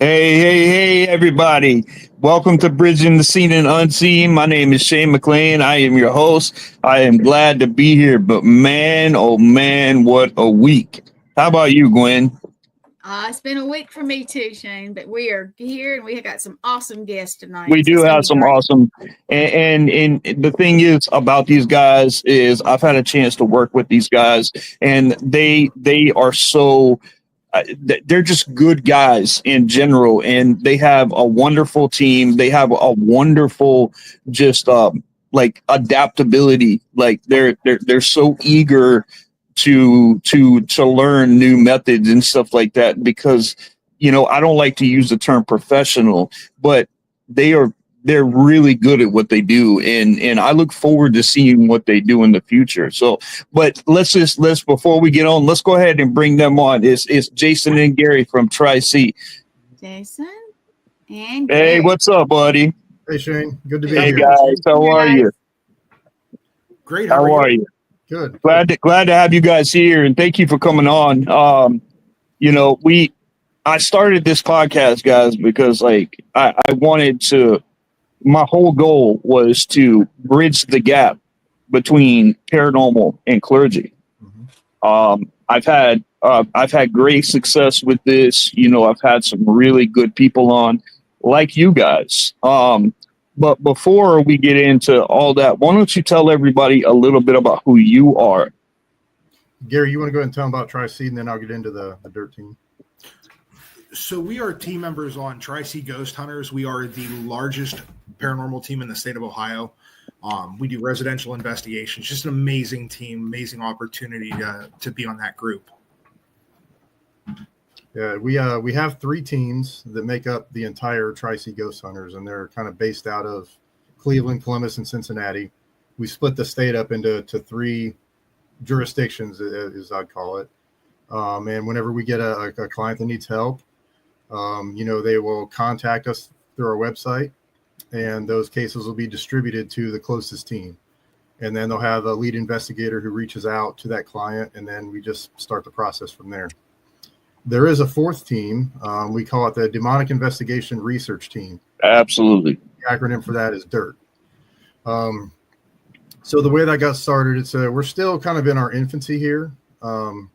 Hey, everybody. Welcome to Bridging the Seen and Unseen. My name is Shane McLain. I am your host. I am glad to be here, but man, oh man, what a week. How about you, Gwen? It's been a week for me too, Shane, but we are here and we got some awesome guests tonight. We So do it's going have to be some great. awesome, and the thing is about these guys is I've had a chance to work with these guys, and they are so they're just good guys in general, and they have a wonderful team. They have a wonderful just like adaptability. Like they're so eager to learn new methods and stuff like that, because I don't like to use the term professional, but they are they're really good at what they do, and I look forward to seeing what they do in the future. So, but let's before we get on, let's go ahead and bring them on. It's Jason and Gary from Tri-C. Jason and Hey, Gary. what's up, buddy? Hey Shane, good to be Hey here. guys, how Hey, are guys. you? Great. How are you? Good. Glad to have you guys here, and thank you for coming on. I started this podcast, guys, because like I wanted to. My whole goal was to bridge the gap between paranormal and clergy. I've had great success with this. I've had some really good people on, like you guys. But before we get into all that, why don't you tell everybody a little bit about who you are? Gary, you want to go ahead and tell them about Tri-Seed, and then I'll get into the dirt team. So we are team members on Tri-C Ghost Hunters. We are the largest paranormal team in the state of Ohio. We do residential investigations. Just an amazing team, amazing opportunity to be on that group. Yeah, we have three teams that make up the entire Tri-C Ghost Hunters, and they're kind of based out of Cleveland, Columbus, and Cincinnati. We split the state up into three jurisdictions, as I'd call it. And whenever we get a client that needs help, they will contact us through our website, and those cases will be distributed to the closest team. And then they'll have a lead investigator who reaches out to that client, and then we just start the process from there. There is a fourth team. We call it the Demonic Investigation Research Team. Absolutely. The acronym for that is DIRT. So the way that got started, we're still kind of in our infancy here. The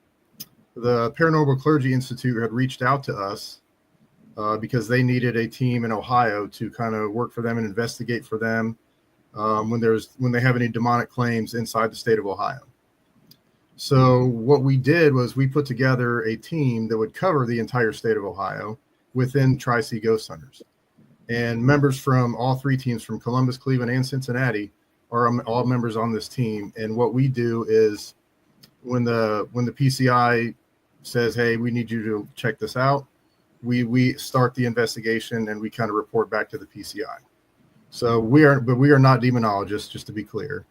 Paranormal Clergy Institute had reached out to us because they needed a team in Ohio to kind of work for them and investigate for them when they have any demonic claims inside the state of Ohio. So what we did was we put together a team that would cover the entire state of Ohio within Tri-C Ghost Hunters. And members from all three teams, from Columbus, Cleveland, and Cincinnati, are all members on this team. And what we do is when the PCI says, hey, we need you to check this out, we start the investigation and we kind of report back to the PCI. So we are not demonologists, just to be clear.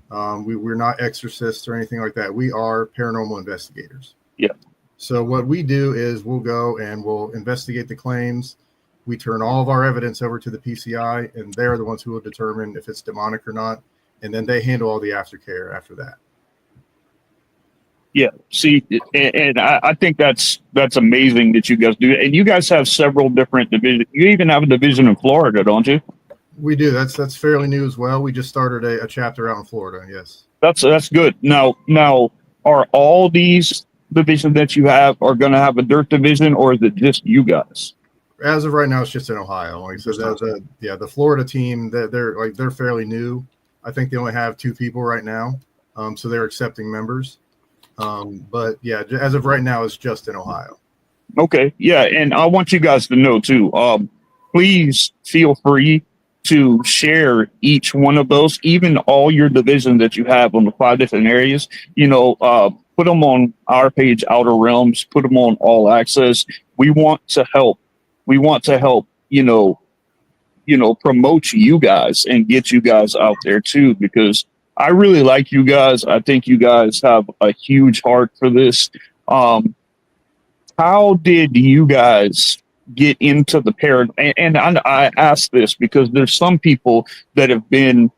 We're not exorcists or anything like that. We are paranormal investigators. Yeah. So what we do is we'll go and we'll investigate the claims. We turn all of our evidence over to the PCI, and they're the ones who will determine if it's demonic or not. And then they handle all the aftercare after that. Yeah. See, and I think that's amazing that you guys do. And you guys have several different divisions. You even have a division in Florida, don't you? We do. That's fairly new as well. We just started a chapter out in Florida. Yes. That's good. Now, are all these divisions that you have are going to have a dirt division, or is it just you guys? As of right now, it's just in Ohio. Like so, the Florida team, they're fairly new. I think they only have 2 people right now, so they're accepting members. But yeah, as of right now, it's just in Ohio. Okay. Yeah, and I want you guys to know too. Please feel free to share each one of those, even all your divisions that you have on the 5 different areas. Put them on our page, Outer Realms. Put them on All Access. We want to help. We want to help. Promote you guys and get you guys out there too, because I really like you guys. I think you guys have a huge heart for this. How did you guys get into the paranormal? And I ask this because there's some people that have been,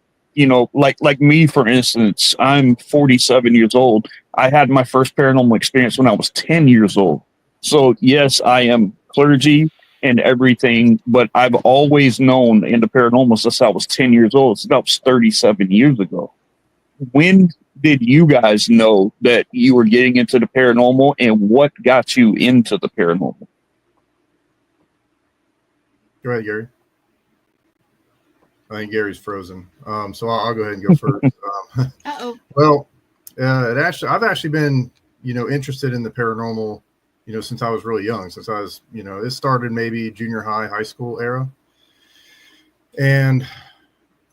like me, for instance. I'm 47 years old. I had my first paranormal experience when I was 10 years old. So yes, I am clergy. and everything. But I've always known in the paranormal since I was 10 years old. So that was 37 years ago. When did you guys know that you were getting into the paranormal, and what got you into the paranormal? Go ahead, Gary. I think Gary's frozen. So I'll go ahead and go first. Well, I've actually been, interested in the paranormal, since I was really young, since I was, it started maybe junior high school era. And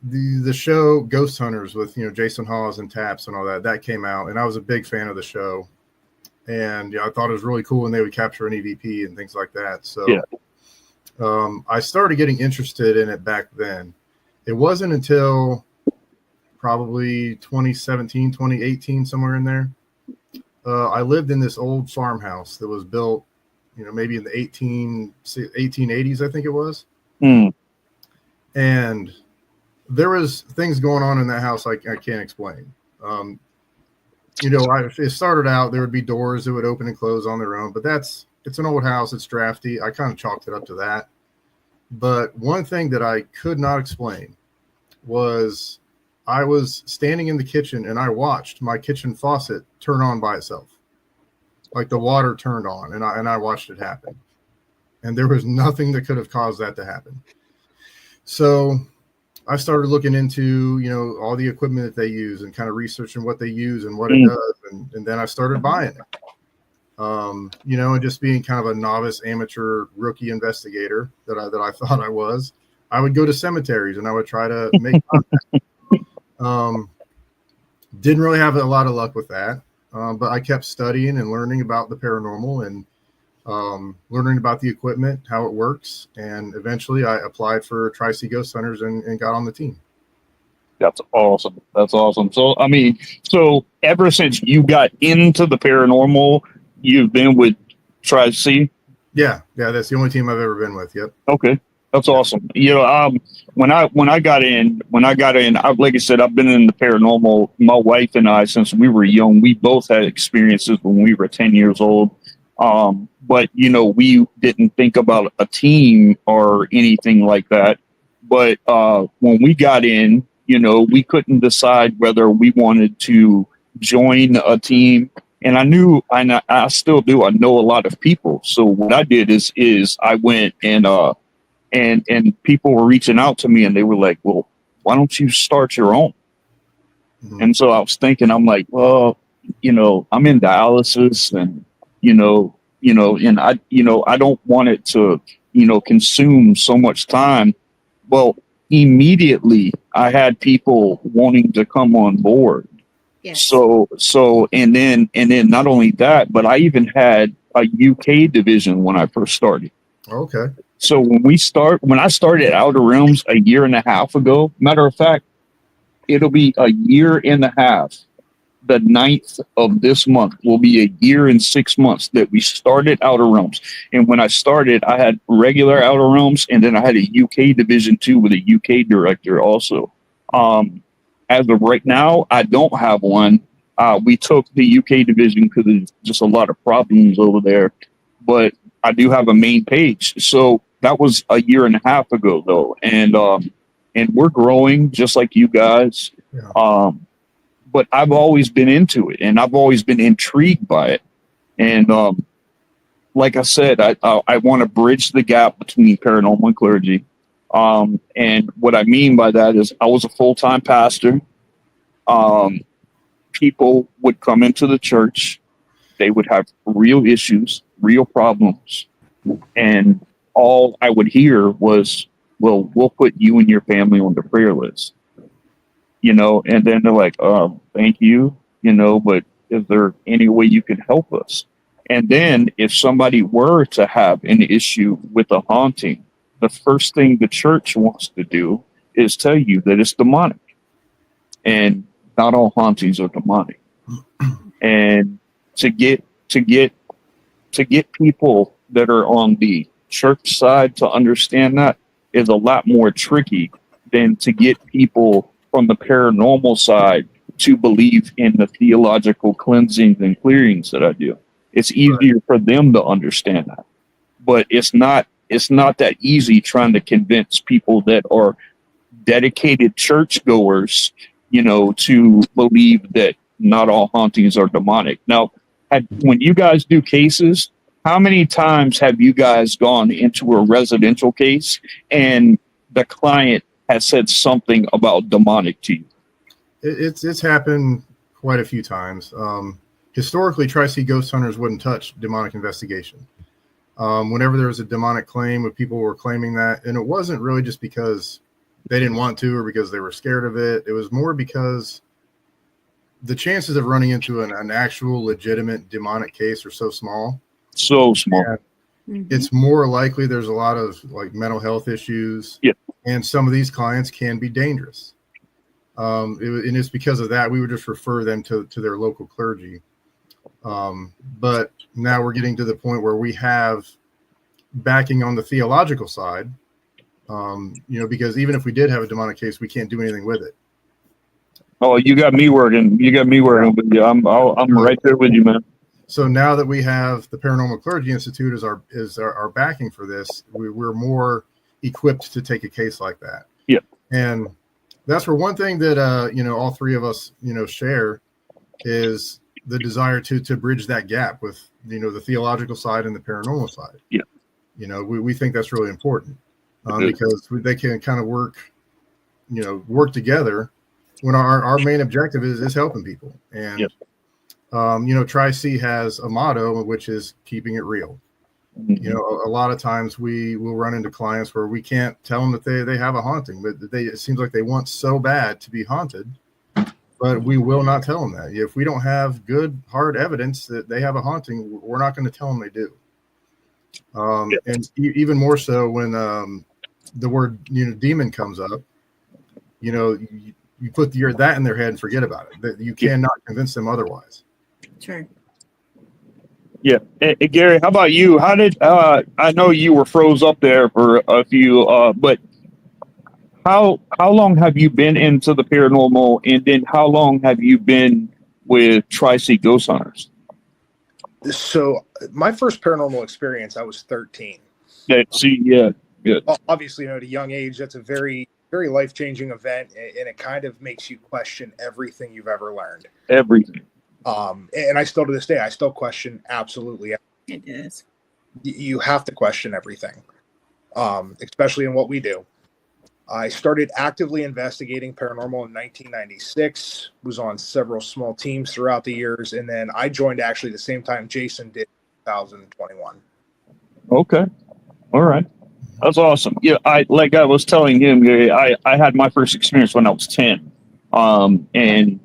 the show Ghost Hunters with, Jason Hawes and Taps and all that came out. And I was a big fan of the show. And I thought it was really cool when they would capture an EVP and things like that. So I started getting interested in it back then. It wasn't until probably 2017, 2018, somewhere in there. I lived in this old farmhouse that was built, maybe in the 1880s, I think it was. And there was things going on in that house I can't explain. It started out, there would be doors that would open and close on their own, but it's an old house. It's drafty. I kind of chalked it up to that. But one thing that I could not explain was I was standing in the kitchen and I watched my kitchen faucet turn on by itself. Like the water turned on, and I watched it happen. And there was nothing that could have caused that to happen. So I started looking into, all the equipment that they use and kind of researching what they use and what it does. And then I started buying it. And just being kind of a novice amateur rookie investigator that I thought I was, I would go to cemeteries and I would try to make contact. Didn't really have a lot of luck with that. But I kept studying and learning about the paranormal and learning about the equipment, how it works. And eventually I applied for Tri-C Ghost Hunters and got on the team. That's awesome. That's awesome. So, so ever since you got into the paranormal, you've been with Tri-C? Yeah, that's the only team I've ever been with. Yep. Okay. That's awesome. When I got in, like I said, I've been in the paranormal, my wife and I, since we were young. We both had experiences when we were 10 years old. But we didn't think about a team or anything like that. But when we got in, we couldn't decide whether we wanted to join a team. And I knew, and I still do, I know a lot of people. So what I did is I went and people were reaching out to me and they were like, well, why don't you start your own? Mm-hmm. And so I was thinking, I'm like, well, I'm in dialysis and, and I don't want it to, consume so much time. Well, immediately I had people wanting to come on board. Yes. So, and then not only that, but I even had a UK division when I first started. Okay. So when I started Outer Realms a year and a half ago, matter of fact, it'll be a year and a half. The 9th of this month will be a year and 6 months that we started Outer Realms. And when I started, I had regular Outer Realms, and then I had a UK division too with a UK director also. As of right now, I don't have one. We took the UK division because there's just a lot of problems over there, but I do have a main page. So that was a year and a half ago though. And we're growing just like you guys. Yeah. But I've always been into it and I've always been intrigued by it. And, like I said, I want to bridge the gap between paranormal and clergy. And what I mean by that is I was a full-time pastor. People would come into the church. They would have real issues, real problems. And all I would hear was, well, we'll put you and your family on the prayer list, and then they're like, thank you, but is there any way you can help us? And then if somebody were to have an issue with a haunting, the first thing the church wants to do is tell you that it's demonic. And not all hauntings are demonic. And to get people that are on the church side to understand that is a lot more tricky than to get people from the paranormal side to believe in the theological cleansings and clearings that I do. It's easier for them to understand that, but it's not it's not that easy trying to convince people that are dedicated churchgoers, to believe that not all hauntings are demonic. Now, when you guys do cases, how many times have you guys gone into a residential case and the client has said something about demonic to you? It's happened quite a few times. Historically, Tri-C Ghost Hunters wouldn't touch demonic investigation. Whenever there was a demonic claim, if people were claiming that, and it wasn't really just because they didn't want to or because they were scared of it. It was more because the chances of running into an actual legitimate demonic case are so small. So small. It's more likely there's a lot of like mental health issues. Yeah. And some of these clients can be dangerous. And it's because of that we would just refer them to their local clergy. But now we're getting to the point where we have backing on the theological side, because even if we did have a demonic case, we can't do anything with it. Oh, you got me working. You got me working with you. I'm right there with you, man. So now that we have the Paranormal Clergy Institute as our backing for this, we're more equipped to take a case like that. Yeah. And that's where one thing that all three of us share is the desire to bridge that gap with the theological side and the paranormal side. Yeah. We think that's really important because they can kind of work together when our main objective is helping people. And yep. Tri-C has a motto, which is keeping it real. Mm-hmm. A lot of times we will run into clients where we can't tell them that they have a haunting, but it seems like they want so bad to be haunted, but we will not tell them that. If we don't have good, hard evidence that they have a haunting, we're not going to tell them they do. And even more so when the word demon comes up, you put that in their head and forget about it. That you cannot convince them otherwise. True. Yeah. Hey, Gary, how about you? How did I know you were froze up there for a few, but how long have you been into the paranormal, and then how long have you been with Tri-C Ghost Hunters? So my first paranormal experience, I was 13. Yeah. See, yeah. Obviously, at a young age, that's a very, very life-changing event, and it kind of makes you question everything you've ever learned. Everything. And I still, to this day, I still question absolutely everything. It is. You have to question everything, especially in what we do. I started actively investigating paranormal in 1996, was on several small teams throughout the years, and then I joined actually the same time Jason did in 2021. Okay. All right. That's awesome. Yeah, I was telling him, I had my first experience when I was 10. And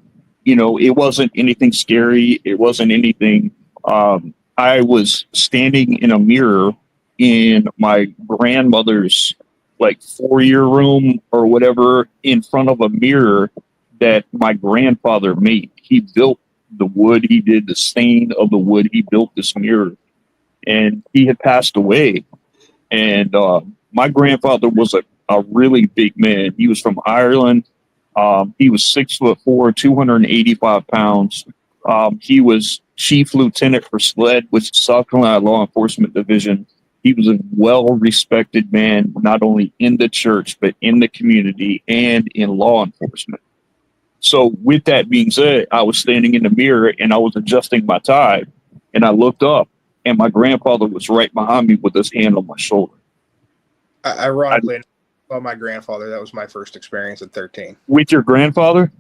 it wasn't anything scary. It wasn't anything. I was standing in a mirror in my grandmother's 4-year room or whatever, in front of a mirror that my grandfather made. He built the wood. He did the stain of the wood. He built this mirror, and he had passed away. And my grandfather was a really big man. He was from Ireland. He was 6'4", 285 pounds. He was chief lieutenant for SLED, which is South Carolina Law Enforcement Division. He was a well-respected man, not only in the church, but in the community and in law enforcement. So with that being said, I was standing in the mirror and I was adjusting my tie, and I looked up, and my grandfather was right behind me with his hand on my shoulder. Ironically, I saw my grandfather. That was my first experience at 13. With your grandfather?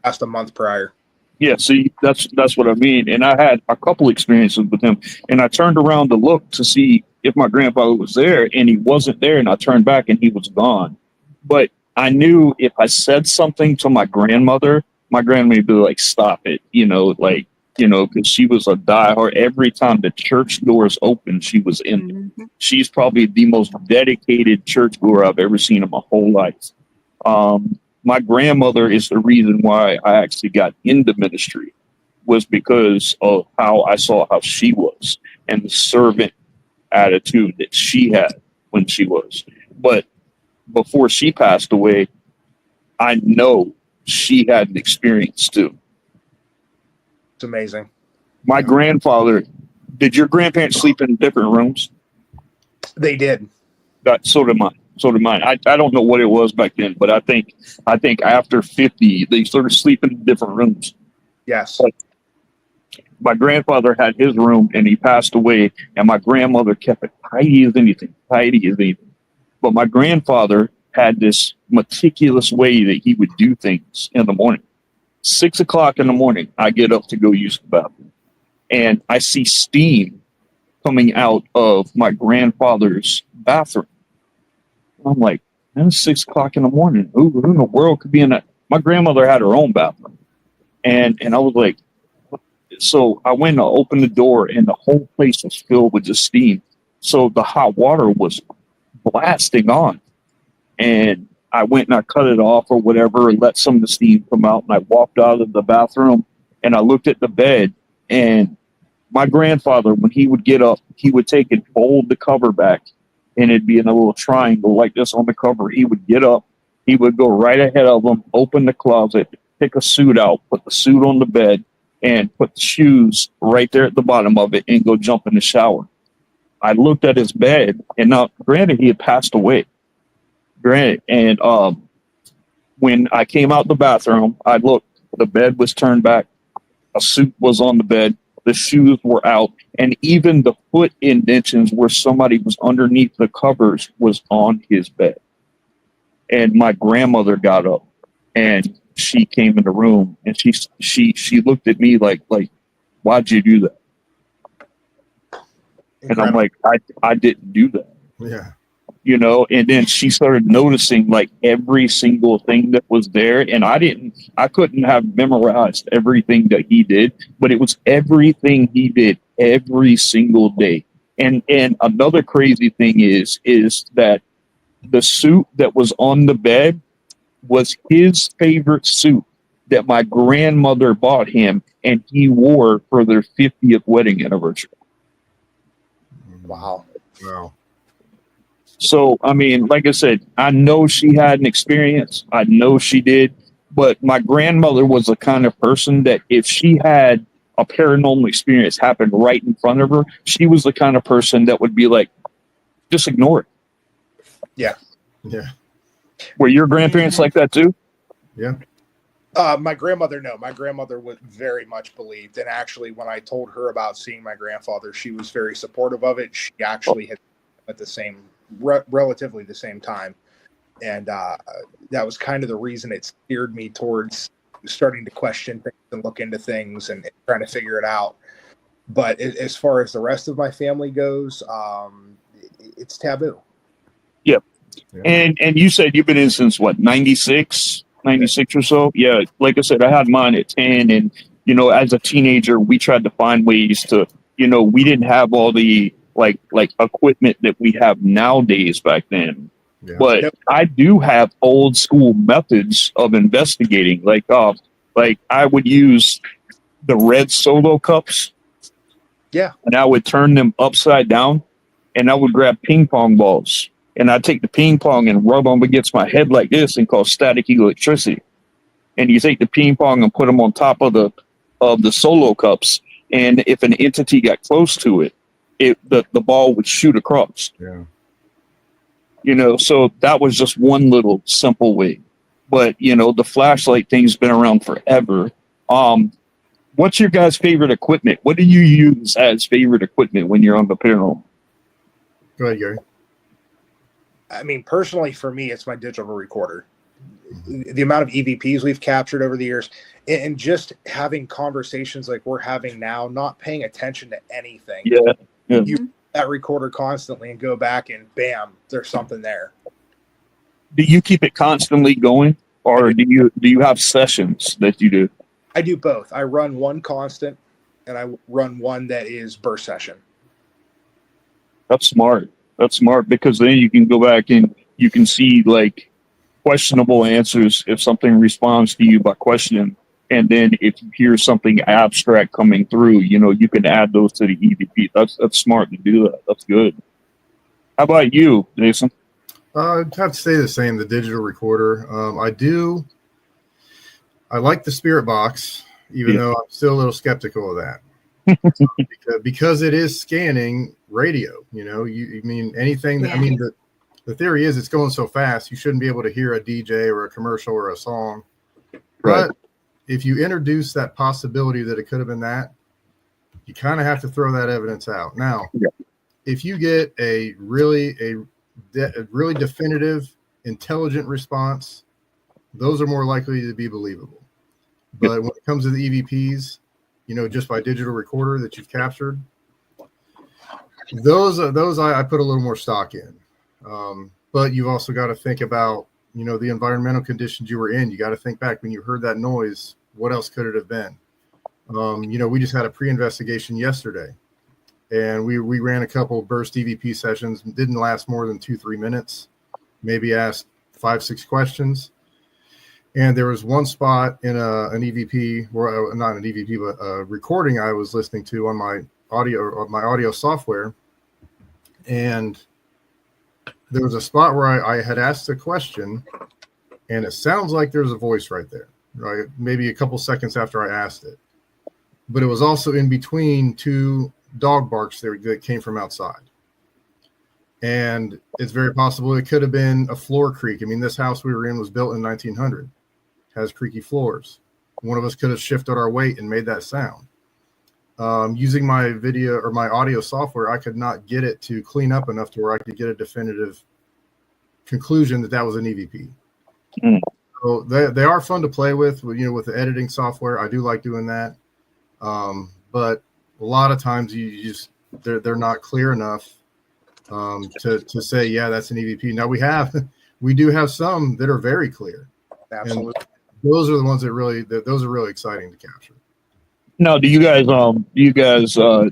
Just a month prior. Yeah, see, that's what I mean. And I had a couple experiences with him, and I turned around to look to see if my grandfather was there, and he wasn't there, and I turned back and he was gone. But I knew if I said something to my grandmother would be like, stop it, because she was a diehard. Every time the church doors opened, she was in there. Mm-hmm. She's probably the most dedicated churchgoer I've ever seen in my whole life. My grandmother is the reason why I actually got into ministry, was because of how I saw how she was and the servant attitude that she had when she was. But before she passed away, I know she had an experience too. It's amazing. My grandfather, did your grandparents sleep in different rooms? They did. That so did mine. So did mine. I don't know what it was back then, but I think after 50 they started sleeping in different rooms. Yes. Like, my grandfather had his room and he passed away, and my grandmother kept it tidy as anything. But my grandfather had this meticulous way that he would do things in the morning. 6 o'clock in the morning, I get up to go use the bathroom, and I see steam coming out of my grandfather's bathroom. I'm like, man, it's 6 o'clock in the morning. Who in the world could be in that? My grandmother had her own bathroom. And I was like, so I went to open the door and the whole place was filled with just steam. So the hot water was blasting on. And I went and I cut it off or whatever and let some of the steam come out. And I walked out of the bathroom and I looked at the bed. And my grandfather, when he would get up, he would take and fold the cover back, and it'd be in a little triangle like this on the cover. He would get up, he would go right ahead of him, open the closet, pick a suit out, put the suit on the bed, and put the shoes right there at the bottom of it and go jump in the shower. I looked at his bed, and now, granted, he had passed away. Granted, and when I came out the bathroom, I looked, the bed was turned back, a suit was on the bed, the shoes were out, and even the foot indentions where somebody was underneath the covers was on his bed. And my grandmother got up and she came in the room and she looked at me like, why'd you do that? And I'm like, I didn't do that. Yeah. You know, and then she started noticing like every single thing that was there. And I couldn't have memorized everything that he did, but it was everything he did every single day. And another crazy thing is that the suit that was on the bed was his favorite suit that my grandmother bought him and he wore for their 50th wedding anniversary. Wow. Wow. So, I mean, like I said, I know she had an experience. I know she did. But my grandmother was the kind of person that if she had a paranormal experience happen right in front of her, she was the kind of person that would be like, just ignore it. Yeah. Yeah. Were your grandparents like that too? Yeah. My grandmother, no. My grandmother was very much believed. And actually, when I told her about seeing my grandfather, she was very supportive of it. She actually had at the same relatively the same time, and that was kind of the reason it steered me towards starting to question things and look into things and trying to figure it out. But as far as the rest of my family goes, it's taboo. Yep. Yeah. And you said you've been in since what, 96 or so? Yeah, like I said, I had mine at 10, and you know, as a teenager we tried to find ways to, you know, we didn't have all the like equipment that we have nowadays back then. Yeah. But yep. I do have old school methods of investigating. Like I would use the red Solo cups. Yeah. And I would turn them upside down and I would grab ping pong balls and I'd take the ping pong and rub them against my head like this and cause static electricity. And you take the ping pong and put them on top of the Solo cups. And if an entity got close to it, the ball would shoot across. Yeah. You know, so that was just one little simple way. But, you know, the flashlight thing's been around forever. What's your guys' favorite equipment? What do you use as favorite equipment when you're on the paranormal? Go ahead, Gary. I mean, personally, for me, it's my digital recorder. The amount of EVPs we've captured over the years and just having conversations like we're having now, not paying attention to anything. Yeah. You use that recorder constantly and go back and bam, there's something there. Do you keep it constantly going, or do you have sessions that you do? I do both. I run one constant and I run one that is burst session. That's smart. That's smart because then you can go back and you can see like questionable answers if something responds to you by questioning. And then if you hear something abstract coming through, you know, you can add those to the EVP. That's smart to do that. That's good. How about you, Jason? I'd have to say the same, the digital recorder. I like the Spirit Box, even though I'm still a little skeptical of that. because it is scanning radio, you know, you mean anything that, I mean, The theory is it's going so fast, you shouldn't be able to hear a DJ or a commercial or a song. Right. But if you introduce that possibility that it could have been that, you kind of have to throw that evidence out. Now, if you get a really definitive, intelligent response, those are more likely to be believable. But when it comes to the EVPs, just by digital recorder that you've captured, those I put a little more stock in. But you've also got to think about, the environmental conditions you were in. You got to think back when you heard that noise, what else could it have been? We just had a pre-investigation yesterday, and we ran a couple burst EVP sessions. Didn't last more than 2-3 minutes, maybe asked 5-6 questions. And there was one spot in an EVP, or not an EVP, but a recording I was listening to on my audio software. And there was a spot where I had asked a question, and it sounds like there's a voice right there, right? Maybe a couple seconds after I asked it. But it was also in between two dog barks that came from outside. And it's very possible it could have been a floor creak. I mean, this house we were in was built in 1900, has creaky floors. One of us could have shifted our weight and made that sound. Using my video or my audio software, I could not get it to clean up enough to where I could get a definitive conclusion that was an EVP. So they are fun to play with the editing software. I do like doing that. But a lot of times they're not clear enough to say, yeah, that's an EVP. Now we do have some that are very clear. Absolutely. And those are the ones those are really exciting to capture. Now, do you guys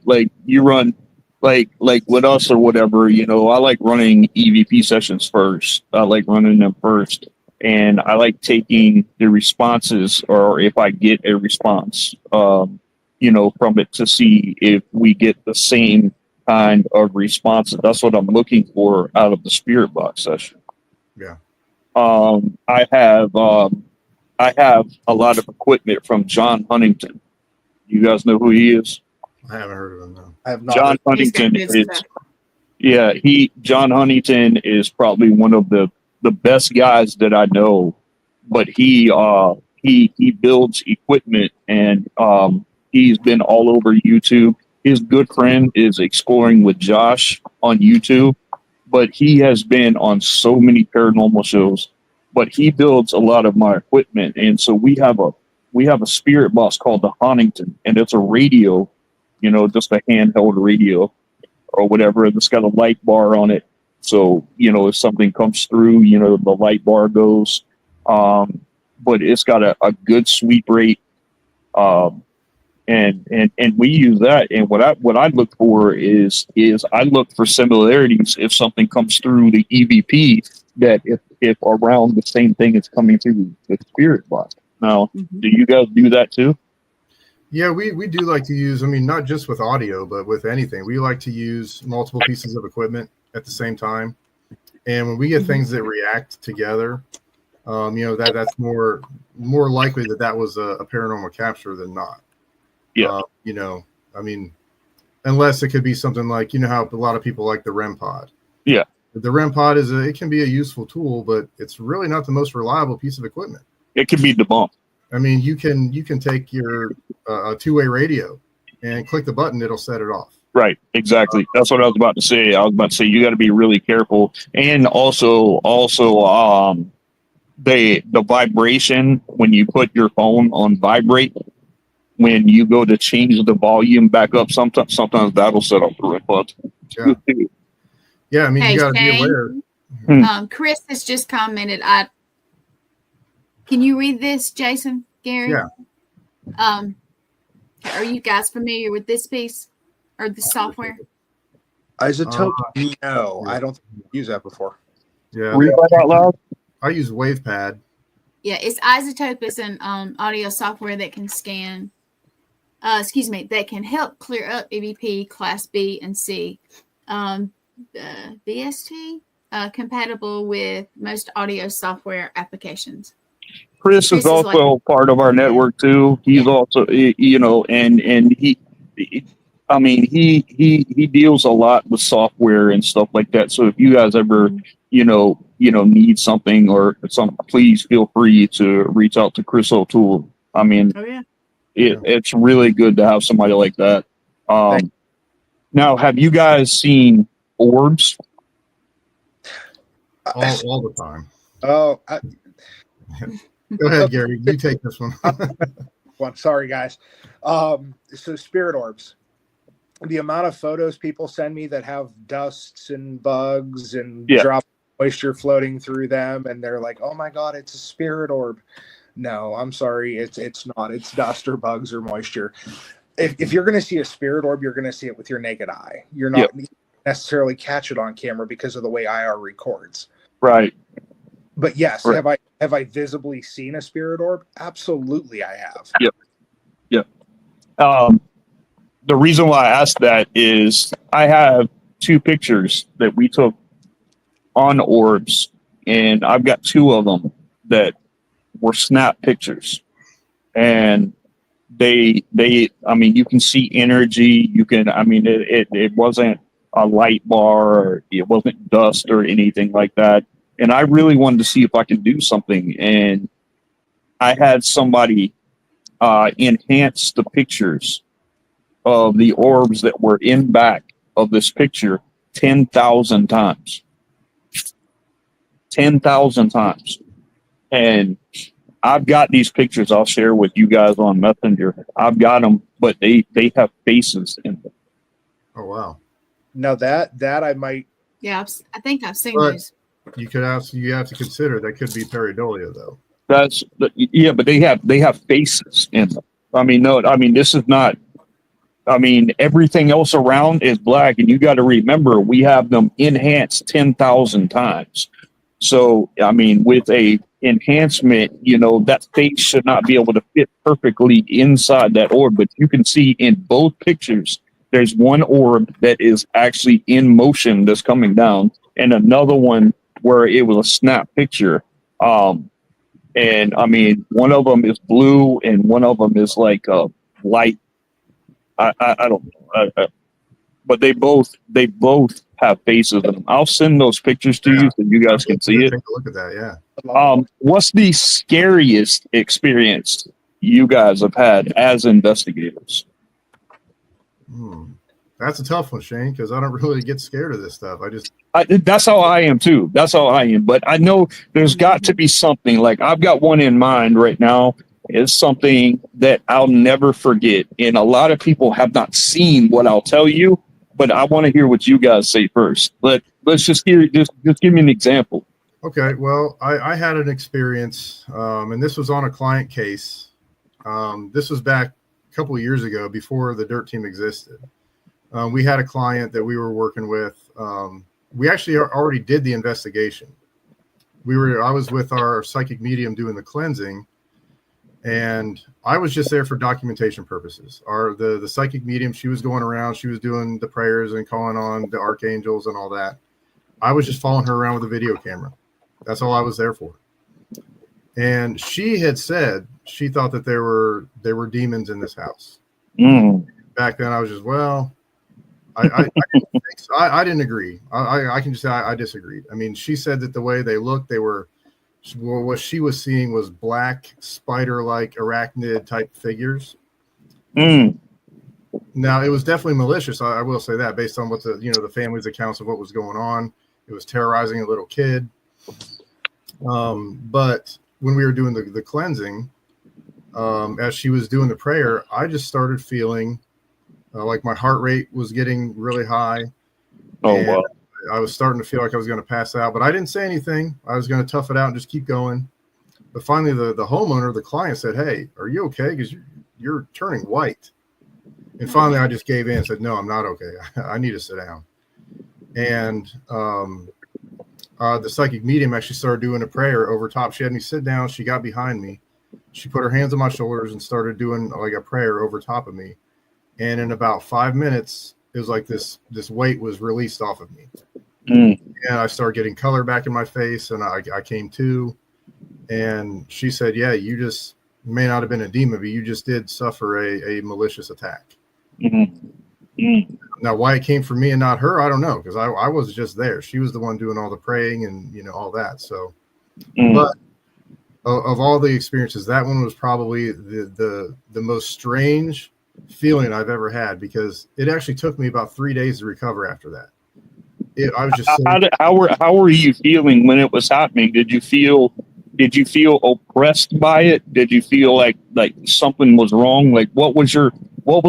like you run like with us or whatever? I like running EVP sessions first. I like running them first, and I like taking the responses, or if I get a response, from it to see if we get the same kind of responses. That's what I'm looking for out of the spirit box session. Yeah. I have a lot of equipment from John Huntington. You guys know who he is? I haven't heard of him, no. I have not. John Huntington John Huntington is probably one of the best guys that I know, but he builds equipment, and he's been all over YouTube. His good friend is Exploring with Josh on YouTube, but he has been on so many paranormal shows, but he builds a lot of my equipment. And so we have a spirit box called the Huntington, and it's a radio, just a handheld radio or whatever. It's got a light bar on it. So, if something comes through, the light bar goes, but it's got a good sweep rate. And we use that. And what I look for is I look for similarities. If something comes through the EVP, that if around the same thing is coming through the spirit box. Now, do you guys do that too? Yeah, we do like to use, not just with audio, but with anything. We like to use multiple pieces of equipment at the same time. And when we get things that react together, that's more likely that was a paranormal capture than not. Yeah. Unless it could be something like, how a lot of people like the REM pod. Yeah. The REM pod it can be a useful tool, but it's really not the most reliable piece of equipment. It can be debunked. You can take your two-way radio and click the button, it'll set it off. Right, exactly. That's what I was about to say. I was about to say you got to be really careful, and also the vibration when you put your phone on vibrate. When you go to change the volume back up, sometimes that'll set off the REM pod. Yeah, Hey, you got to be Shane, aware. Chris has just commented. Can you read this, Jason, Gary? Yeah. Are you guys familiar with this piece or the software? Isotope? No, I don't think I've used that before. Yeah. Read that out loud. I use WavePad. Yeah, it's Isotope is an audio software that can scan. That can help clear up EVP Class B and C. BST compatible with most audio software applications. Chris is also part of our network too. He's also, and he I mean, he deals a lot with software and stuff like that. So if you guys ever, need something or something, please feel free to reach out to Chris O'Toole. I mean, Oh yeah. it's really good to have somebody like that. Thank- Now, have you guys seen orbs? All the time. Oh, Go ahead, Gary. You take this one. well, sorry guys. So spirit orbs. The amount of photos people send me that have dusts and bugs and drop moisture floating through them, and they're like, "Oh my god, it's a spirit orb." No, I'm sorry, it's not. It's dust or bugs or moisture. If you're going to see a spirit orb, you're going to see it with your naked eye. You're not necessarily catch it on camera because of the way IR records. Right. But yes, right. have I visibly seen a spirit orb? Absolutely, I have. Yep. The reason why I asked that is I have 2 pictures that we took on orbs, and I've got 2 of them that were snap pictures, and they I mean, you can see energy. You can, I mean, it wasn't a light bar, or it wasn't dust or anything like that. And I really wanted to see if I could do something, and I had somebody enhance the pictures of the orbs that were in back of this picture 10,000 times. 10,000 times. And I've got these pictures I'll share with you guys on Messenger. I've got them, but they have faces in them. Oh, wow. Now that I might. Yeah, I think I've seen But those. you have to consider that could be pareidolia, though. But they have faces in them. I mean, no, I mean, this is not, I mean, everything else around is black, and you got to remember we have them enhanced 10,000 times. So, I mean, with a enhancement, that face should not be able to fit perfectly inside that orb. But you can see in both pictures, there's one orb that is actually in motion that's coming down, and another one where it was a snap picture. And I mean, one of them is blue, and one of them is like a light. I don't know, but they both have faces in them. I'll send those pictures to you so you guys can see it. Take a look at that, yeah. What's the scariest experience you guys have had as investigators? That's a tough one, Shane, because I don't really get scared of this stuff. That's how I am too. That's how I am. But I know there's got to be something. Like, I've got one in mind right now. It's something that I'll never forget. And a lot of people have not seen what I'll tell you, but I want to hear what you guys say first. Let's just hear, just give me an example. Okay. Well, I had an experience, and this was on a client case. This was back a couple of years ago before the Dirt Team existed. We had a client that we were working with. We actually already did the investigation. I was with our psychic medium doing the cleansing, and I was just there for documentation purposes. The psychic medium, she was going around, she was doing the prayers and calling on the archangels and all that. I was just following her around with a video camera. That's all I was there for. And she had said she thought that there were demons in this house. Back then, I was just, well, I didn't agree. I can just say I disagreed. I mean, she said that the way they looked, what she was seeing was black spider-like arachnid type figures. Now, it was definitely malicious. I will say that, based on what the family's accounts of what was going on. It was terrorizing a little kid. But when we were doing the cleansing, as she was doing the prayer, I just started feeling like my heart rate was getting really high. Oh, wow. I was starting to feel like I was going to pass out, but I didn't say anything. I was going to tough it out and just keep going. But finally, the homeowner, the client, said, "Hey, are you okay? Because you're turning white." And finally, I just gave in and said, "No, I'm not okay. I need to sit down." And the psychic medium actually started doing a prayer over top. She had me sit down. She got behind me. She put her hands on my shoulders and started doing like a prayer over top of me. And in about 5 minutes, it was like this weight was released off of me. And I started getting color back in my face, and I came to. And she said, "Yeah, you just may not have been a demon, but you just did suffer a malicious attack." Now, why it came from me and not her, I don't know, because I was just there. She was the one doing all the praying and all that. So, but of all the experiences, that one was probably the most strange feeling I've ever had, because it actually took me about 3 days to recover after that. I was just how were you feeling when it was happening? Did you feel oppressed by it? Did you feel like something was wrong? Like what was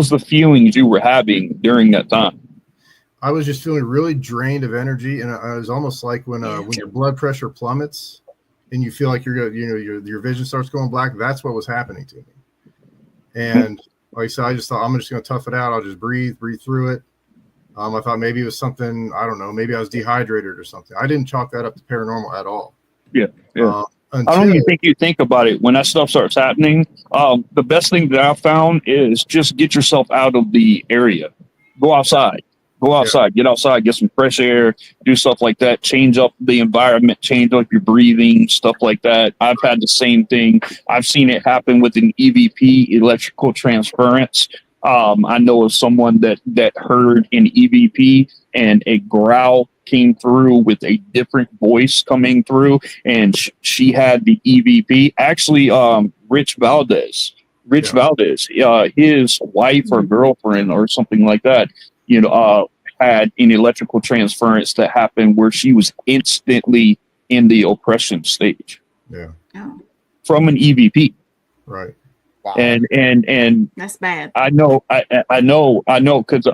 the feelings you were having during that time? I was just feeling really drained of energy, and it was almost like when your blood pressure plummets and you feel like your vision starts going black. That's what was happening to me. And like I said, I just thought, I'm just going to tough it out. I'll just breathe through it. I thought maybe it was something, I don't know, maybe I was dehydrated or something. I didn't chalk that up to paranormal at all. Yeah. I don't even think you think about it when that stuff starts happening. The best thing that I found is just get yourself out of the area. Go outside. Get outside, get some fresh air, do stuff like that, change up the environment, change up your breathing, stuff like that. I've had the same thing. I've seen it happen with an EVP, electrical transference. I know of someone that heard an EVP and a growl came through with a different voice coming through, and she had the EVP. Actually, Rich Valdez, his wife or girlfriend or something like that, had an electrical transference that happened where she was instantly in the oppression stage. Yeah. Oh. From an EVP. Right. Wow. And That's bad. I know, because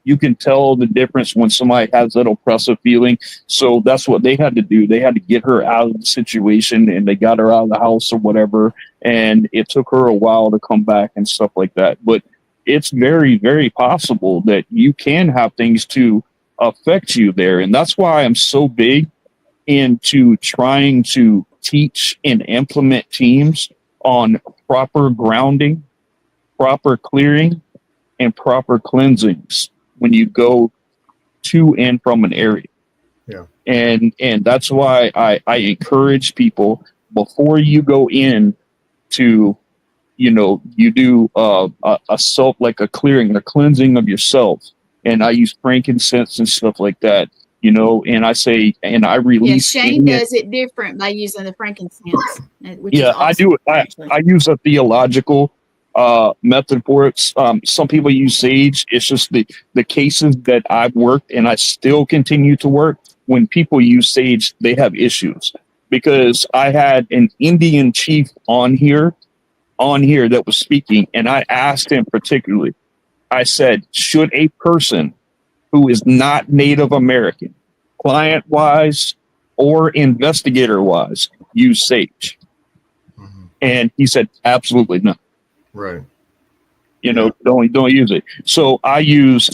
you can tell the difference when somebody has that oppressive feeling. So that's what they had to do. They had to get her out of the situation, and they got her out of the house or whatever. And it took her a while to come back and stuff like that. But it's very, very possible that you can have things to affect you there. And that's why I'm so big into trying to teach and implement teams on proper grounding, proper clearing, and proper cleansings when you go to and from an area. Yeah. And that's why I encourage people, before you go in to, you do a self, like a clearing, a cleansing of yourself. And I use frankincense and stuff like that, and I say, and I release. Yeah, Shane does it different by using the frankincense. Which is awesome, I do it. I use a theological method for it. Some people use sage. It's just the cases that I've worked, and I still continue to work. When people use sage, they have issues, because I had an Indian chief on here that was speaking, and I asked him particularly, I said, should a person who is not Native American, client-wise or investigator-wise, use sage? Mm-hmm. And he said, absolutely not. Right. Don't use it. So I use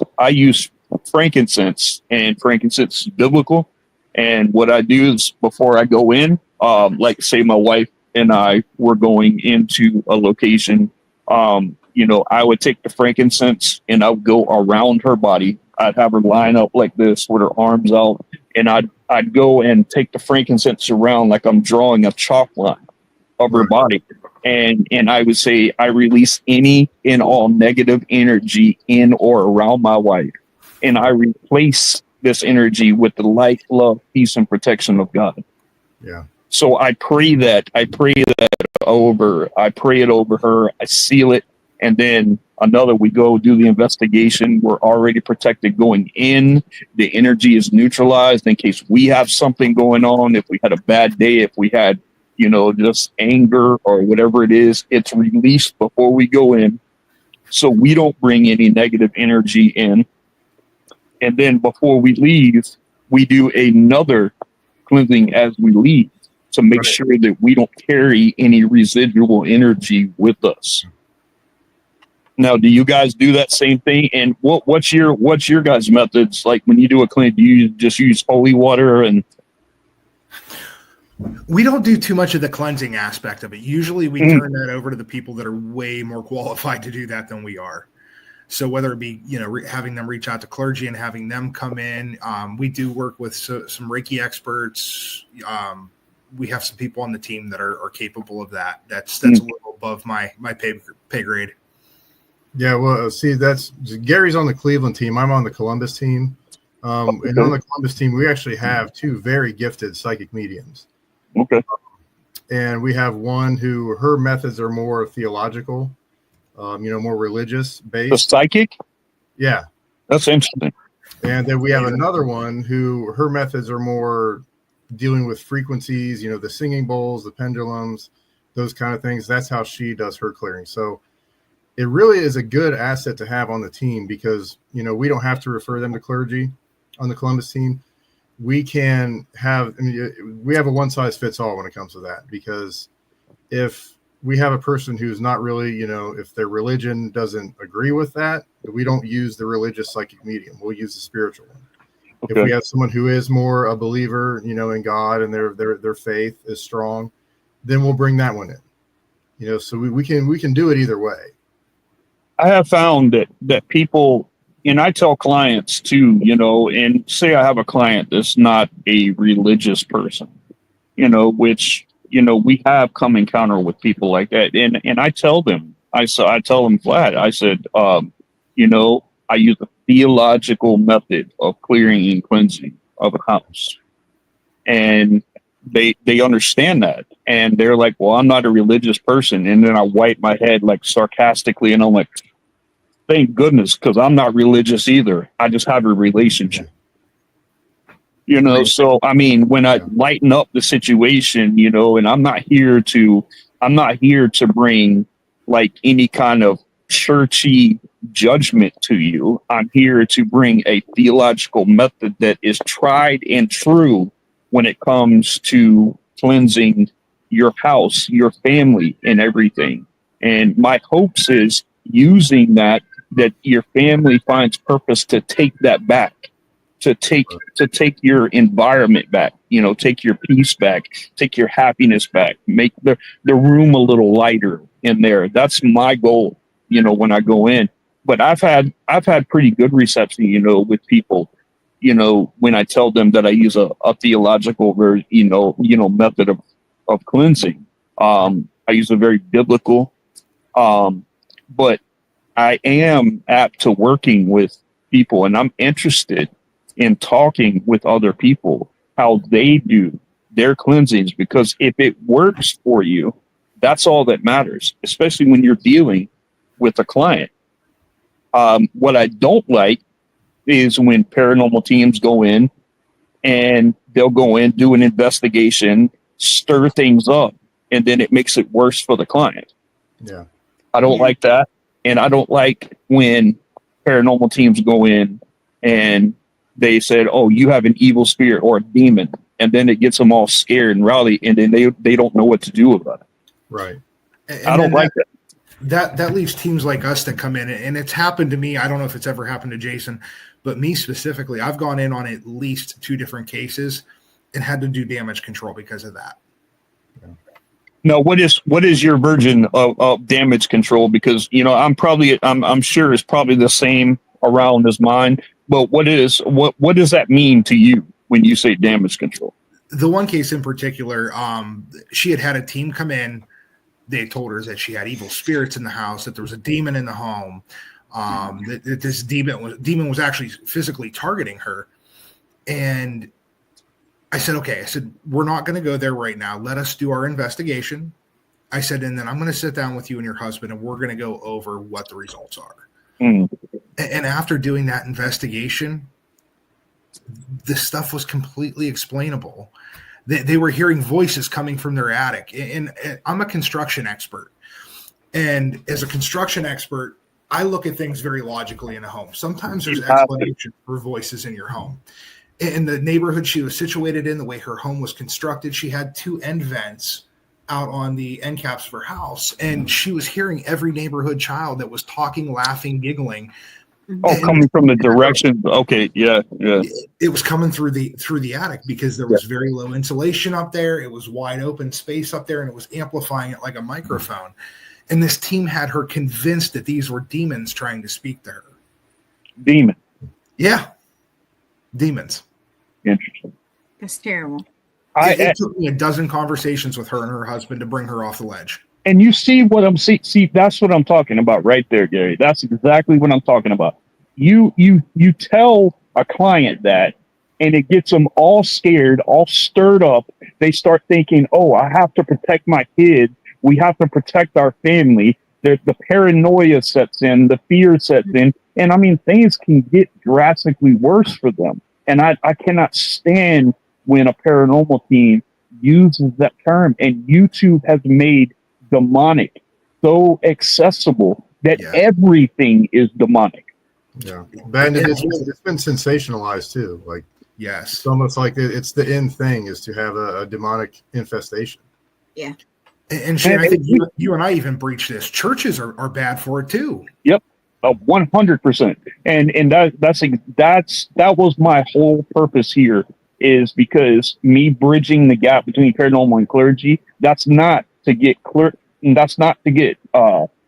frankincense, and frankincense is biblical. And what I do is, before I go in, like say my wife and I were going into a location, I would take the frankincense and I would go around her body. I'd have her line up like this with her arms out, and I'd go and take the frankincense around like I'm drawing a chalk line of her body. And I would say, I release any and all negative energy in or around my wife, and I replace this energy with the light, love, peace, and protection of God. Yeah. So I pray that over. I pray it over her. I seal it, and then we go do the investigation. We're already protected going in. The energy is neutralized in case we have something going on. If we had a bad day, if we had, just anger or whatever it is, it's released before we go in, so we don't bring any negative energy in. And then before we leave, we do another cleansing as we leave, to make sure that we don't carry any residual energy with us. Now, do you guys do that same thing? And what's your guys' methods? Like when you do a clean, do you just use holy water? And we don't do too much of the cleansing aspect of it. Usually we turn that over to the people that are way more qualified to do that than we are. So whether it be, having them reach out to clergy and having them come in, we do work with some Reiki experts. We have some people on the team that are capable of that. That's a little above my pay grade. Yeah, well, see, that's Gary's on the Cleveland team. I'm on the Columbus team. And on the Columbus team, we actually have two very gifted psychic mediums. Okay. And we have one who her methods are more theological, more religious based. The psychic? Yeah. That's interesting. And then we have another one who her methods are more dealing with frequencies, the singing bowls, the pendulums, those kind of things. That's how she does her clearing. So it really is a good asset to have on the team because, we don't have to refer them to clergy on the Columbus team. We can have, we have a one size fits all when it comes to that, because if we have a person who's not really, if their religion doesn't agree with that, we don't use the religious psychic medium. We'll use the spiritual one. Okay. If we have someone who is more a believer, in God and their faith is strong, then we'll bring that one in. So we can do it either way. I have found that people, and I tell clients too, and say I have a client that's not a religious person, which, we have come encounter with people like that. And I tell them, I tell them flat, I said, I use a theological method of clearing and cleansing of a house. And they understand that. And they're like, well, I'm not a religious person. And then I wipe my head like sarcastically, and I'm like, thank goodness, because I'm not religious either. I just have a relationship. So I mean, when I lighten up the situation, and I'm not here to bring like any kind of churchy judgment to you. I'm here to bring a theological method that is tried and true when it comes to cleansing your house, your family, and everything. And my hopes is using that your family finds purpose to take that back, to take your environment back, take your peace back, take your happiness back, make the room a little lighter in there. That's my goal, when I go in. But I've had pretty good reception, with people, when I tell them that I use a theological method of cleansing. I use a very biblical, but I am apt to working with people, and I'm interested in talking with other people how they do their cleansings, because if it works for you, that's all that matters, especially when you're dealing with a client. What I don't like is when paranormal teams go in and they'll go in, do an investigation, stir things up, and then it makes it worse for the client. Yeah. I don't like that. And I don't like when paranormal teams go in and they said, oh, you have an evil spirit or a demon. And then it gets them all scared and rowdy, and then they don't know what to do about it. Right. And I don't like that. That leaves teams like us that come in, and it's happened to me. I don't know if it's ever happened to Jason, but me specifically, I've gone in on at least 2 different cases and had to do damage control because of that. No, what is your version of damage control? Because I'm sure it's probably the same around as mine. But what does that mean to you when you say damage control? The one case in particular, she had a team come in. They told her that she had evil spirits in the house, that there was a demon in the home, that this demon was actually physically targeting her. And I said, okay, we're not going to go there right now. Let us do our investigation. I said, and then I'm going to sit down with you and your husband, and we're going to go over what the results are. And after doing that investigation, the stuff was completely explainable. They were hearing voices coming from their attic. And I'm a construction expert. And as a construction expert, I look at things very logically in a home. Sometimes there's explanation for voices in your home. In the neighborhood she was situated in, the way her home was constructed, she had 2 end vents out on the end caps of her house. And she was hearing every neighborhood child that was talking, laughing, giggling. Coming from the direction. Okay. Yeah. It was coming through the attic because there was very low insulation up there. It was wide open space up there, and it was amplifying it like a microphone. And this team had her convinced that these were demons trying to speak to her. Demon. Yeah. Demons. Interesting. That's terrible. It took me a dozen conversations with her and her husband to bring her off the ledge. And you see what I'm see, that's what I'm talking about right there, Gary. That's exactly what I'm talking about. You tell a client that, and it gets them all scared, all stirred up. They start thinking, "Oh, I have to protect my kid. We have to protect our family." The paranoia sets in, the fear sets in, and I mean, things can get drastically worse for them. And I cannot stand when a paranormal team uses that term. And YouTube has made demonic so accessible that everything is demonic. Yeah, and it's been sensationalized too. Like, yes, it's almost like it's the end thing is to have a demonic infestation. Yeah. And Shane, I think you and I even breach this. Churches are bad for it too. Yep, 100%. And that was my whole purpose here, is because me bridging the gap between paranormal and clergy. That's not to get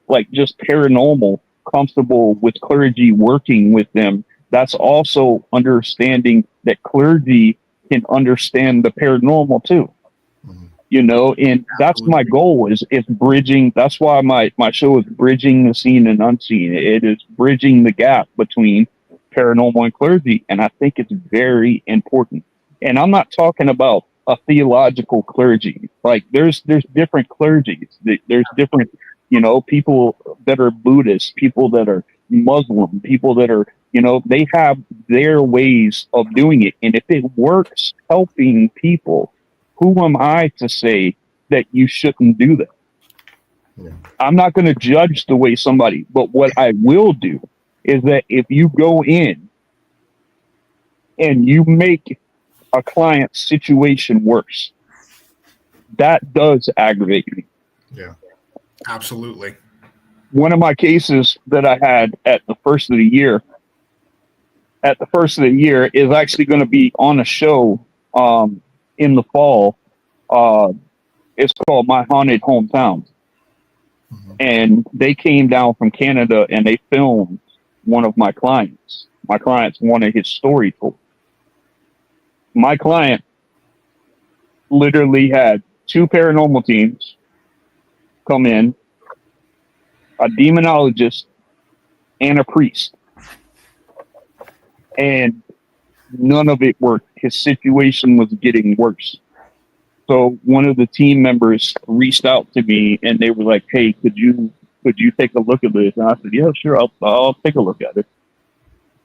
like just paranormal comfortable with clergy working with them. That's also understanding that clergy can understand the paranormal too. You know, and that's my goal is bridging. That's why my show is Bridging the Seen and Unseen. It is bridging the gap between paranormal and clergy. And I think it's very important. And I'm not talking about a theological clergy. Like there's different clergies. There's different, you know, people that are Buddhist, people that are Muslim, people that are, you know, they have their ways of doing it. And if it works helping people, who am I to say that you shouldn't do that? Yeah. I'm not going to judge the way somebody, but what I will do is that if you go in and you make a client's situation worse, that does aggravate me. Yeah, absolutely. One of my cases that I had at the first of the year is actually going to be on a show in the fall. It's called My Haunted Hometown. Mm-hmm. And they came down from Canada and they filmed one of my clients. My clients wanted his story told. My client literally had 2 paranormal teams come in, a demonologist, and a priest. And none of it worked. His situation was getting worse. So one of the team members reached out to me and they were like, "Hey, could you take a look at this?" And I said, "Yeah, sure. I'll take a look at it."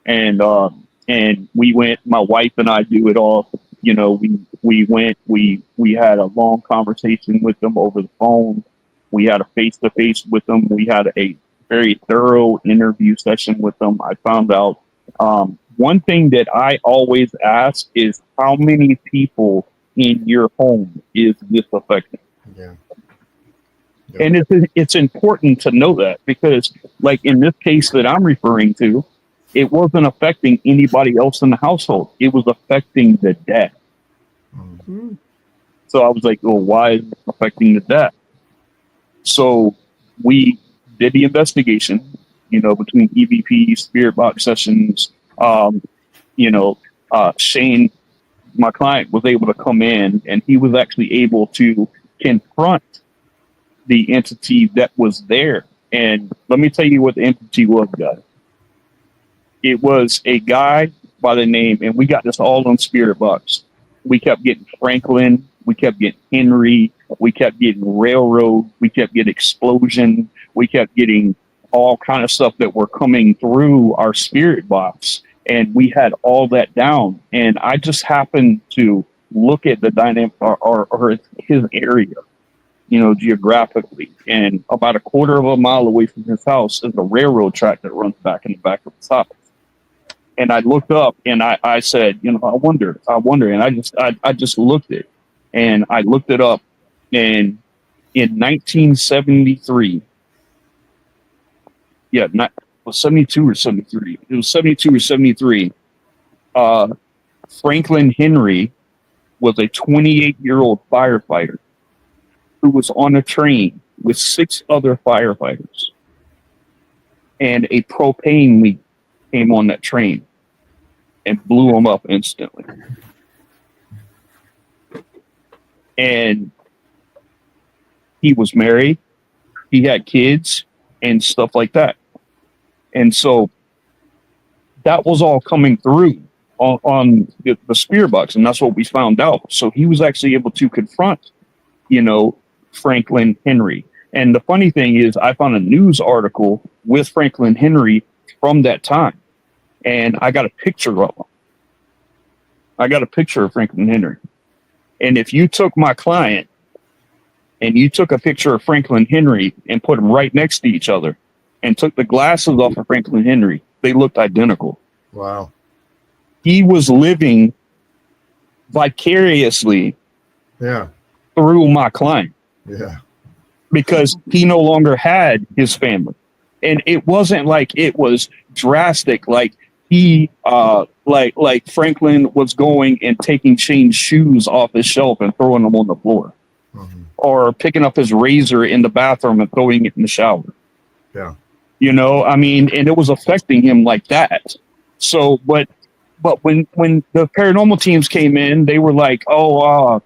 And we went, my wife and I do it all. You know, we went, we had a long conversation with them over the phone. We had a face-to-face with them. We had a very thorough interview session with them. I found out one thing that I always ask is, how many people in your home is this affecting? Yeah. And it's important to know that, because like in this case that I'm referring to, it wasn't affecting anybody else in the household. It was affecting the dad. Mm-hmm. So I was like, well, why is it affecting the dad? So we did the investigation, you know, between EVP, spirit box sessions, Shane, my client, was able to come in and he was actually able to confront the entity that was there. And let me tell you what the entity was, guys. It was a guy by the name, and we got this all on Spirit Box. We kept getting Franklin, we kept getting Henry, we kept getting Railroad, we kept getting Explosion, we kept getting all kind of stuff that were coming through our Spirit Box. And we had all that down. And I just happened to look at the dynamic or his area, you know, geographically. And about a quarter of a mile away from his house is a railroad track that runs back in the back of his house. And I looked up and I said, you know, I wonder. And I just looked it, and I looked it up. And in 1973, was 72 or 73. It was 72 or 73. Franklin Henry was a 28-year-old firefighter who was on a train with 6 other firefighters. And a propane leak came on that train and blew them up instantly. And he was married. He had kids and stuff like that. And so that was all coming through on the spirit box, and that's what we found out. So he was actually able to confront, Franklin Henry. And the funny thing is, I found a news article with Franklin Henry from that time, and I got a picture of him. I got a picture of Franklin Henry. And if you took my client and you took a picture of Franklin Henry and put them right next to each other and took the glasses off of Franklin Henry, they looked identical. Wow. He was living vicariously through my client. Yeah. Because he no longer had his family. And it wasn't like it was drastic, like he like Franklin was going and taking Shane's shoes off his shelf and throwing them on the floor. Mm-hmm. Or picking up his razor in the bathroom and throwing it in the shower. Yeah. And it was affecting him like that. So but when the paranormal teams came in, they were like, oh,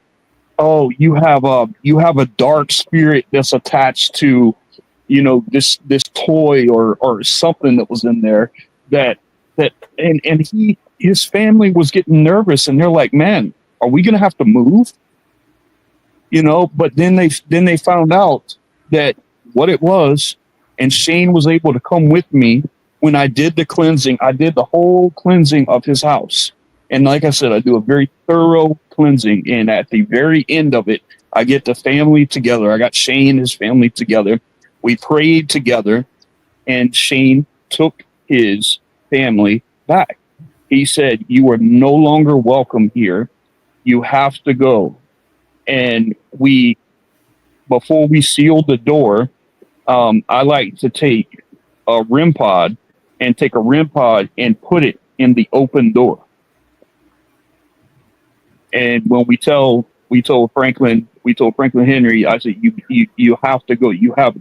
you have a dark spirit that's attached to, this toy or something that was in there and his family was getting nervous, and they're like, man, are we going to have to move? But then they found out that what it was, and Shane was able to come with me when I did the cleansing. I did the whole cleansing of his house. And like I said, I do a very thorough cleansing. And at the very end of it, I get the family together. I got Shane and his family together. We prayed together, and Shane took his family back. He said, you are no longer welcome here. You have to go. And before we sealed the door, I like to take a REM pod and put it in the open door. And when we told Franklin Henry, I said, you have to go.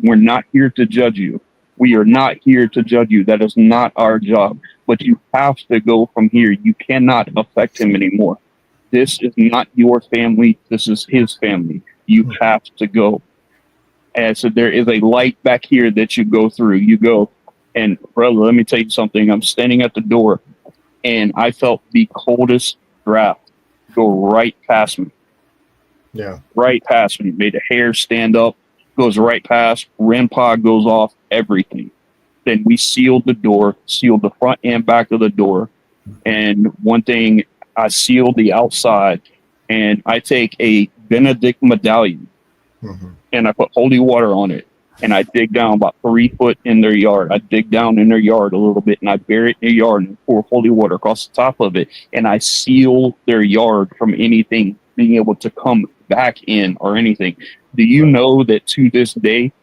We're not here to judge you. We are not here to judge you. That is not our job. But you have to go from here. You cannot affect him anymore. This is not your family. This is his family. You have to go. And so there is a light back here that you go through. You go, and brother, let me tell you something. I'm standing at the door, and I felt the coldest draft go right past me. Yeah. Right past me. Made the hair stand up, goes right past, REM pod goes off, everything. Then we sealed the door, sealed the front and back of the door. And one thing, I sealed the outside, and I take a Benedict medallion, and I put holy water on it. And I dig down about 3 foot in their yard. I dig down in their yard a little bit, and I bury it in their yard and pour holy water across the top of it. And I seal their yard from anything being able to come back in or anything. Do you know that to this day,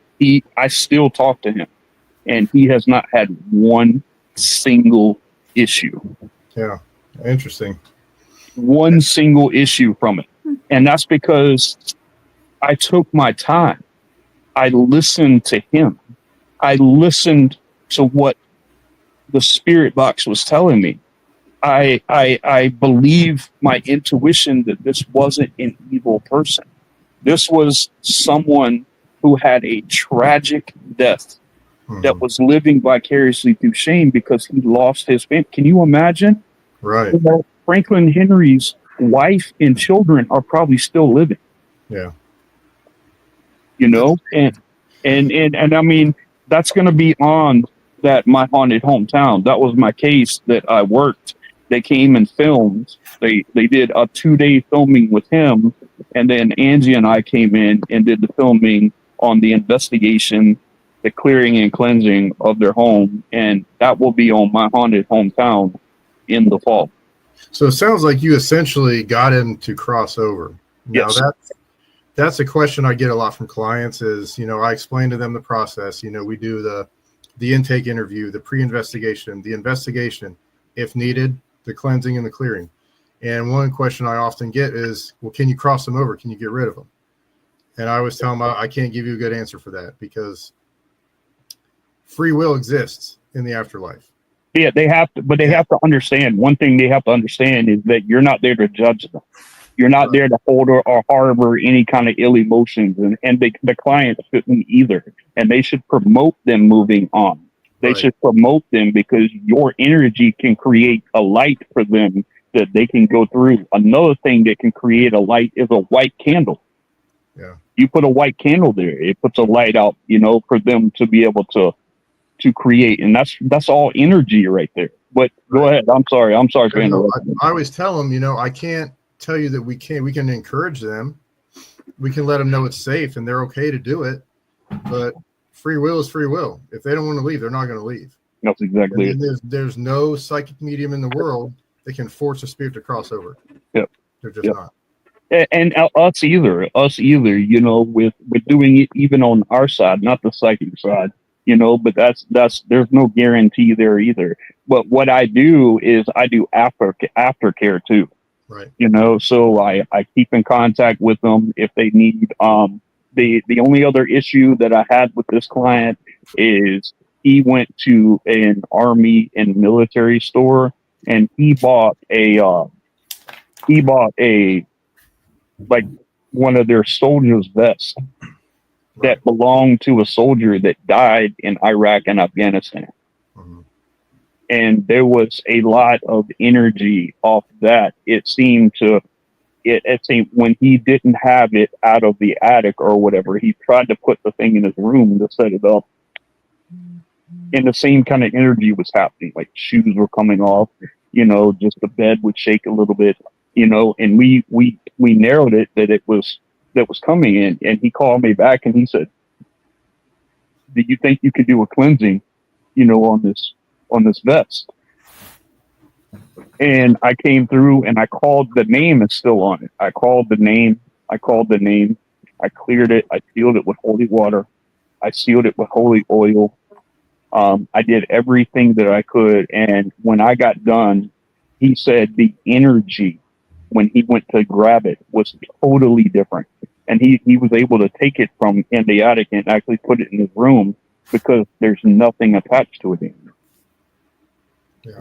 I still talk to him, and he has not had one single issue. Yeah. Interesting. One single issue from it. And that's because I took my time. I listened to him. I listened to what the spirit box was telling me. I believe my intuition that this wasn't an evil person. This was someone who had a tragic death that was living vicariously through Shane because he lost his family. Can you imagine? Right. Franklin Henry's wife and children are probably still living. Yeah. And I mean, that's going to be on that My Haunted Hometown. That was my case that I worked. They came and filmed. They did a 2-day filming with him, and then Angie and I came in and did the filming on the investigation, the clearing and cleansing of their home, and that will be on My Haunted Hometown in the fall. So it sounds like you essentially got him to cross over. Now Yes. That's a question I get a lot from clients is, I explain to them the process. We do the intake interview, the pre-investigation, the investigation, if needed, the cleansing and the clearing. And one question I often get is, well, can you cross them over? Can you get rid of them? And I always tell them I can't give you a good answer for that because free will exists in the afterlife. Yeah, they have to, but they have to understand. One thing they have to understand is that you're not there to judge them. You're not there to hold or harbor any kind of ill emotions, and the client shouldn't either. And they should promote them moving on. They Right. should promote them because your energy can create a light for them that they can go through. Another thing that can create a light is a white candle. Yeah. You put a white candle there, it puts a light out, for them to be able to create, and that's all energy right there. But go Right. ahead. I'm sorry for You know, interrupting. I always tell them, I can't tell you that we can encourage them. We can let them know it's safe and they're okay to do it, but free will is free will. If they don't want to leave, they're not going to leave. That's exactly it. And there's no psychic medium in the world that can force a spirit to cross over. Yep. They're just Yep. not. And us either, with doing it even on our side, not the psychic side, but that's there's no guarantee there either. But what I do is I do aftercare too. Right. So I keep in contact with them if they need. The only other issue that I had with this client is he went to an army and military store and he bought a like one of their soldiers' vests that belonged to a soldier that died in Iraq and Afghanistan. Mhm. And there was a lot of energy off that. It seemed when he didn't have it out of the attic or whatever, he tried to put the thing in his room to set it up. And the same kind of energy was happening. Like shoes were coming off, just the bed would shake a little bit, and we narrowed it that was coming in. And he called me back and he said, "Do you think you could do a cleansing, on this vest?" And I came through and I called the name. It's still on it. I called the name. I cleared it. I sealed it with holy water. I sealed it with holy oil. I did everything that I could. And when I got done, he said the energy when he went to grab it was totally different. And he was able to take it from in the attic and actually put it in his room because there's nothing attached to it anymore. Yeah.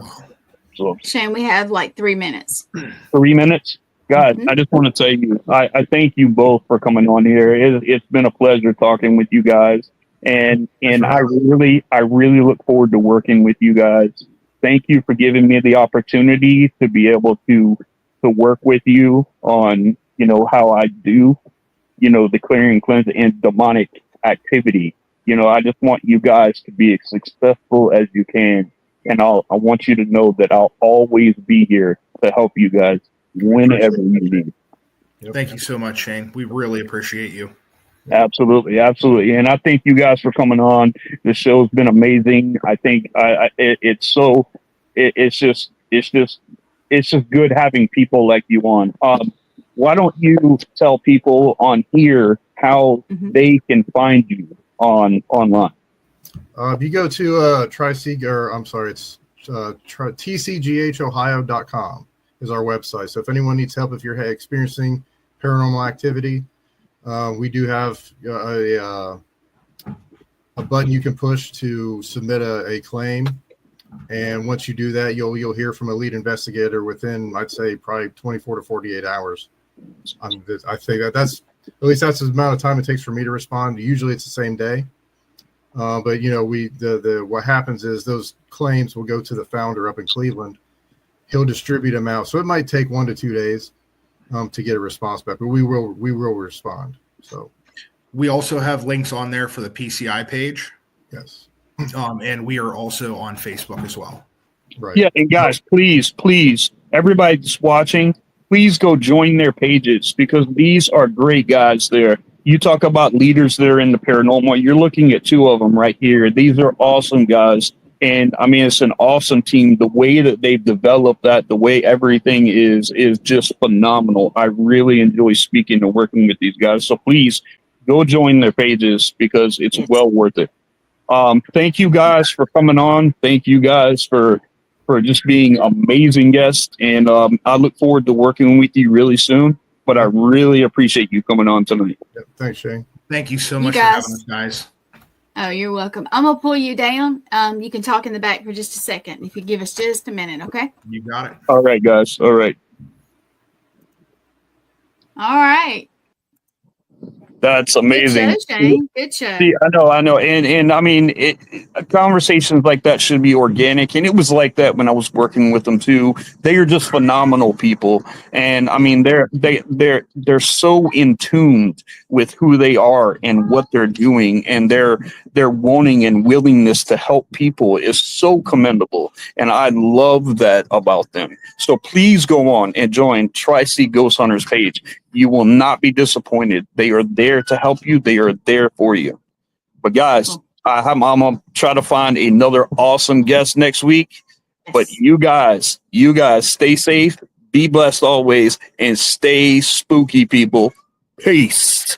So Shane, we have like 3 minutes. 3 minutes. God, Mhm. I just want to tell you, I thank you both for coming on here. It's been a pleasure talking with you guys. And I really look forward to working with you guys. Thank you for giving me the opportunity to be able to work with you on, how I do, the clearing, cleanse, and demonic activity. I just want you guys to be as successful as you can. And I want you to know that I'll always be here to help you guys whenever you need. Yep. Thank you so much, Shane. We really appreciate you. Absolutely. And I thank you guys for coming on. The show's been amazing. I think it's just good having people like you on. Why don't you tell people on here how they can find you online? If you go to tcghohio.com is our website. So if anyone needs help, if you're experiencing paranormal activity, we do have a button you can push to submit a claim. And once you do that, you'll hear from a lead investigator within, I'd say, probably 24 to 48 hours. I think that's the amount of time it takes for me to respond. Usually it's the same day. But what happens is those claims will go to the founder up in Cleveland. He'll distribute them out. So it might take 1 to 2 days to get a response back, but we will respond. So we also have links on there for the PCI page. Yes. And we are also on Facebook as well. Right. Yeah. And guys, please, everybody that's watching, please go join their pages because these are great guys there. You talk about leaders that are in the paranormal. You're looking at 2 of them right here. These are awesome guys. And I mean, it's an awesome team. The way that they've developed that, the way everything is just phenomenal. I really enjoy speaking and working with these guys. So please go join their pages because it's well worth it. Thank you guys for coming on. Thank you guys for just being amazing guests. And I look forward to working with you really soon. But I really appreciate you coming on tonight. Yep. Thanks, Shane. Thank you so much for having us, guys. Oh, you're welcome. I'm going to pull you down. You can talk in the back for just a second if you give us just a minute, okay? You got it. All right, guys. All right. All right. That's amazing. Good show, Shane. Good show. See, I know, and I mean, conversations like that should be organic, and it was like that when I was working with them too. They are just phenomenal people, and I mean, they're so in tune with who they are and what they're doing, and their wanting and willingness to help people is so commendable, and I love that about them. So please go on and join Tri-C Ghost Hunters page. You will not be disappointed. They are there to help you. They are there for you. But guys, I'm gonna try to find another awesome guest next week. But you guys stay safe, be blessed always, and stay spooky, people. Peace.